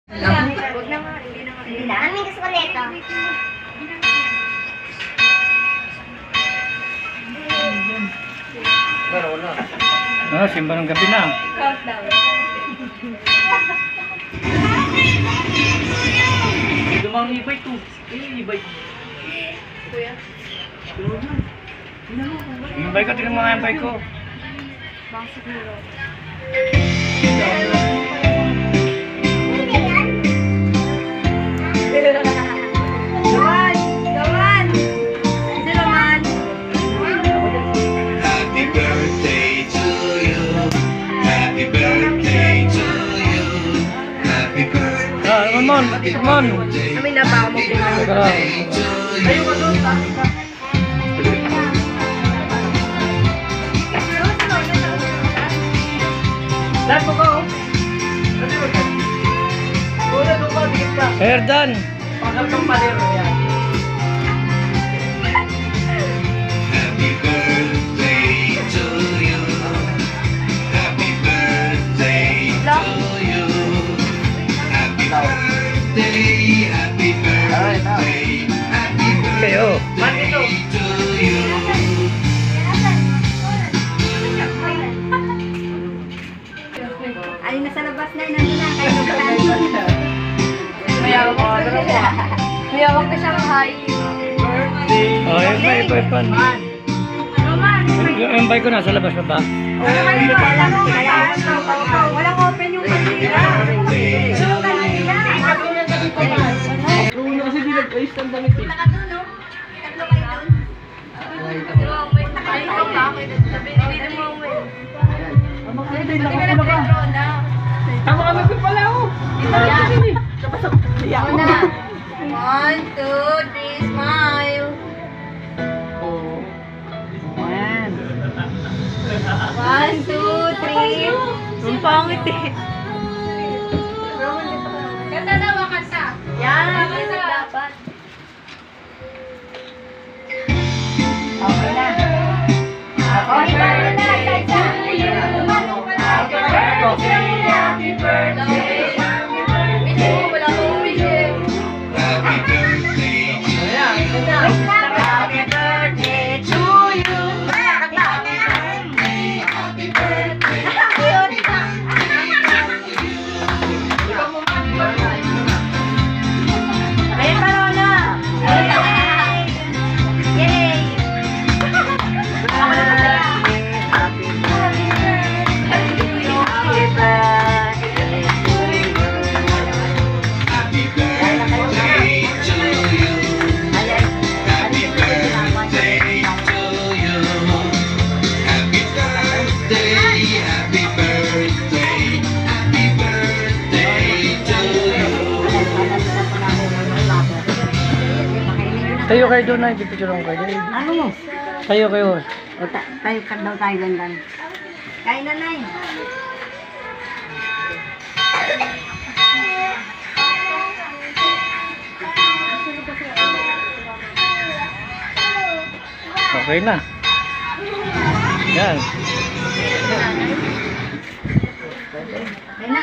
Huwag naman, hindi naman. Hindi na. Amin gusto ko nito. Simba ng gabi na. Countdown. Dumang e-bike ko. E-bike. Kuya. Yung bike ko, tingnan mo nga yung bike ko. Baka siguro. Gawan! Gawan! Sino naman? Happy birthday to you. Happy birthday to you. Happy birthday. Come on, come on. Kami na ba ako magpinag? Tara. Ayun ka doon, tabi ka. Lahat mo ka, oh. Kasi mo ka. Una doon ka, tingin ka. Erdan. Pagkartong palero yan. Happy birthday to you. Happy birthday to you. Happy birthday. Happy birthday. Happy Kayo. birthday to you. Ay, nasa labas na. Nandun na. Kayo na. Mayawag ko. Mayawag ko siyang hi. Oh, yung bike ko, Epan. Yung bike ko nasa labas pa ba? Walang open yung kanila. Yung kanila. Una kasi di nag-ayos ng damit eh. Nakatuno. Tatlo kayo doon. Ay, ikaw ba? Sabi, hindi mo umuwi. Hindi ka na Pedro na. Tama kami ko pala, oh. Ako na. 1, 2, 3, smile. 1, 2, 3. Ang pangit eh. Kanta daw ang kanta. Yan, dapat. Okay na. Okay na. Happy birthday. Wish mo, wala akong wish eh. Happy birthday to you. Happy birthday to you. Happy birthday. Ayun pa raw na. Yay! Happy birthday to you. Happy birthday to you. Happy birthday, happy birthday, happy birthday to you. Tayo kayo doon na, picture ko kayo. Ano mo? Tayo kayo. Tayo ka daw tayo gandan. Kain na, Nay. Okay na. Yan. Kain na.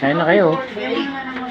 Kain na kayo. Kain na lang.